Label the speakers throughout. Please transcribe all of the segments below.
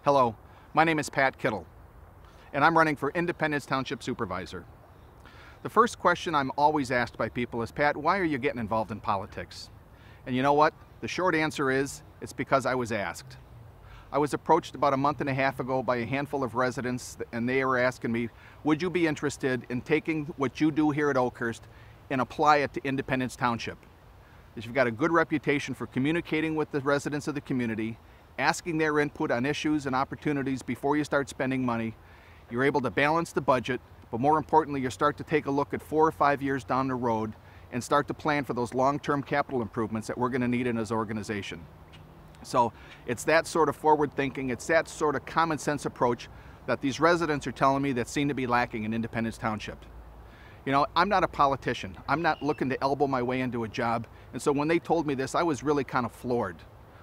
Speaker 1: Hello, my name is Pat Kittle, and I'm running for Independence Township Supervisor. The first question I'm always asked by people is, Pat, why are you getting involved in politics? And you know what? The short answer is, it's because I was asked. I was approached about a month and a half ago by a handful of residents, and they were asking me, would you be interested in taking what you do here at Oakhurst and apply it to Independence Township? Because you've got a good reputation for communicating with the residents of the community, asking their input on issues and opportunities before you start spending money. You're able to balance the budget, but more importantly, you start to take a look at 4 or 5 years down the road and start to plan for those long-term capital improvements that we're going to need in this organization. So it's that sort of forward thinking, it's that sort of common sense approach that these residents are telling me that seem to be lacking in Independence Township. You know, I'm not a politician. I'm not looking to elbow my way into a job. And so when they told me this, I was really kind of floored.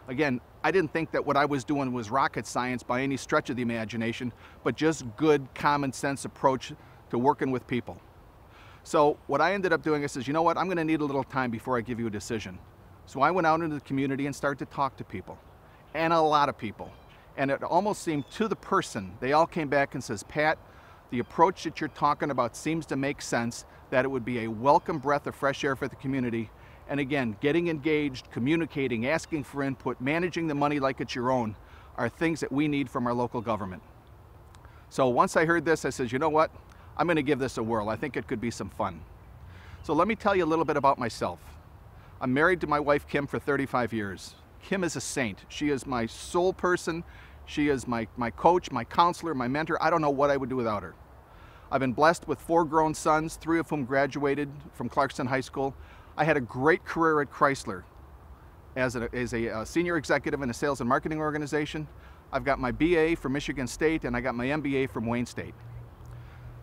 Speaker 1: Again, I didn't think that what I was doing was rocket science by any stretch of the imagination, but just good common sense approach to working with people. So what I ended up doing is, you know what, I'm going to need a little time before I give you a decision. So I went out into the community and started to talk to people, and a lot of people. And it almost seemed to the person, they all came back and says, Pat, the approach that you're talking about seems to make sense, that it would be a welcome breath of fresh air for the community. And again, getting engaged, communicating, asking for input, managing the money like it's your own are things that we need from our local government. So once I heard this, I said, you know what? I'm going to give this a whirl. I think it could be some fun. So let me tell you a little bit about myself. I'm married to my wife, Kim, for 35 years. Kim is a saint. She is my soul person. She is my coach, my counselor, my mentor. I don't know what I would do without her. I've been blessed with 4 grown sons, 3 of whom graduated from Clarkston High School. I had a great career at Chrysler as a senior executive in a sales and marketing organization. I've got my BA from Michigan State, and I got my MBA from Wayne State.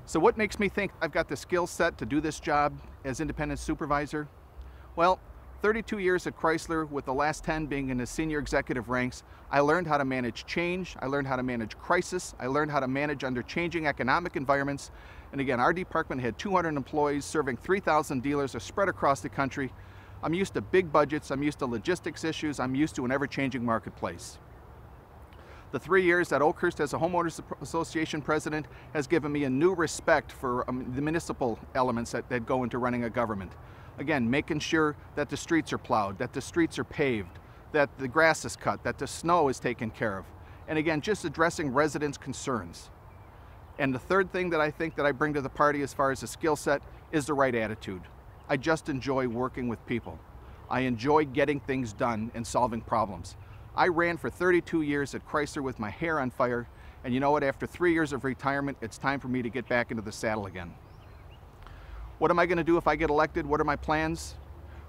Speaker 1: So what makes me think I've got the skill set to do this job as Independence Supervisor? Well, 32 years at Chrysler, with the last 10 being in the senior executive ranks, I learned how to manage change, I learned how to manage crisis, I learned how to manage under changing economic environments. And again, our department had 200 employees serving 3,000 dealers spread across the country. I'm used to big budgets, I'm used to logistics issues, I'm used to an ever-changing marketplace. The 3 years that Oakhurst as a homeowners association president has given me a new respect for the municipal elements that go into running a government. Again, making sure that the streets are plowed, that the streets are paved, that the grass is cut, that the snow is taken care of. And again, just addressing residents' concerns. And the third thing that I think that I bring to the party as far as a skill set is the right attitude. I just enjoy working with people. I enjoy getting things done and solving problems. I ran for 32 years at Chrysler with my hair on fire, and you know what, after 3 years of retirement, it's time for me to get back into the saddle again. What am I going to do if I get elected? What are my plans?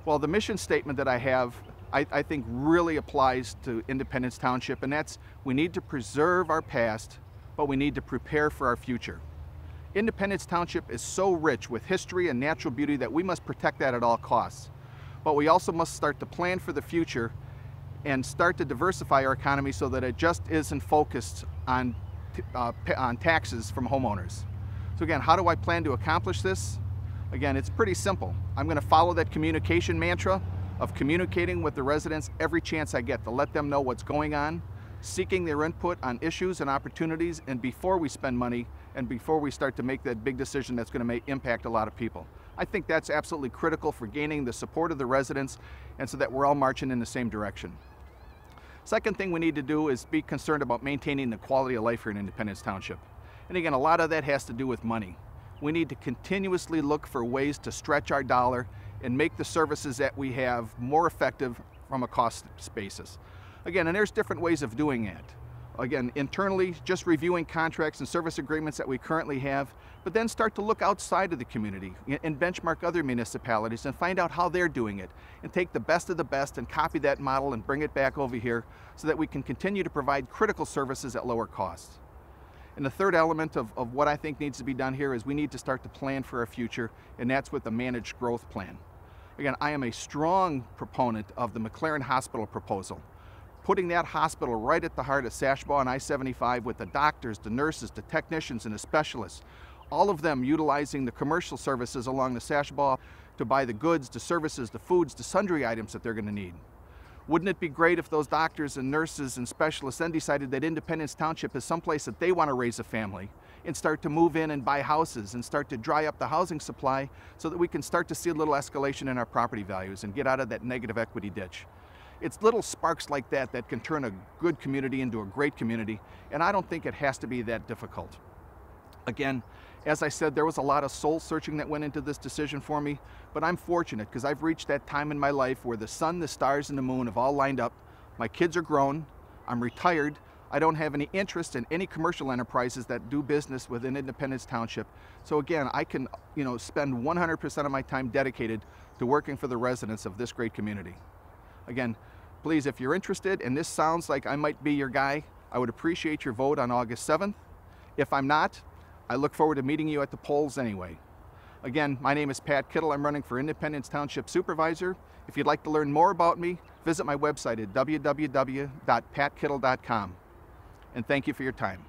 Speaker 1: Well, the mission statement that I have, I think really applies to Independence Township, and that's, we need to preserve our past, but we need to prepare for our future. Independence Township is so rich with history and natural beauty that we must protect that at all costs. But we also must start to plan for the future and start to diversify our economy so that it just isn't focused on taxes from homeowners. So again, how do I plan to accomplish this? Again, it's pretty simple. I'm going to follow that communication mantra of communicating with the residents every chance I get to let them know what's going on, seeking their input on issues and opportunities, and before we spend money and before we start to make that big decision that's going to impact a lot of people. I think that's absolutely critical for gaining the support of the residents and so that we're all marching in the same direction. Second thing we need to do is be concerned about maintaining the quality of life here in Independence Township. And again, a lot of that has to do with money. We need to continuously look for ways to stretch our dollar and make the services that we have more effective from a cost basis. Again, and there's different ways of doing that. Again, internally, just reviewing contracts and service agreements that we currently have, but then start to look outside of the community and benchmark other municipalities and find out how they're doing it, and take the best of the best and copy that model and bring it back over here so that we can continue to provide critical services at lower costs. And the third element of what I think needs to be done here is we need to start to plan for our future, and that's with the managed growth plan. Again, I am a strong proponent of the McLaren Hospital proposal. Putting that hospital right at the heart of Sashbaugh and I-75 with the doctors, the nurses, the technicians, and the specialists, all of them utilizing the commercial services along the Sashbaugh to buy the goods, the services, the foods, the sundry items that they're going to need. Wouldn't it be great if those doctors and nurses and specialists then decided that Independence Township is someplace that they want to raise a family and start to move in and buy houses and start to dry up the housing supply so that we can start to see a little escalation in our property values and get out of that negative equity ditch. It's little sparks like that that can turn a good community into a great community, and I don't think it has to be that difficult. Again, as I said, there was a lot of soul searching that went into this decision for me, but I'm fortunate because I've reached that time in my life where the sun, the stars, and the moon have all lined up. My kids are grown, I'm retired, I don't have any interest in any commercial enterprises that do business within Independence Township. So again, I can spend 100% of my time dedicated to working for the residents of this great community. Again, please, if you're interested and this sounds like I might be your guy, I would appreciate your vote on August 7th. If I'm not, I look forward to meeting you at the polls anyway. Again, my name is Pat Kittle. I'm running for Independence Township Supervisor. If you'd like to learn more about me, visit my website at www.patkittle.com. And thank you for your time.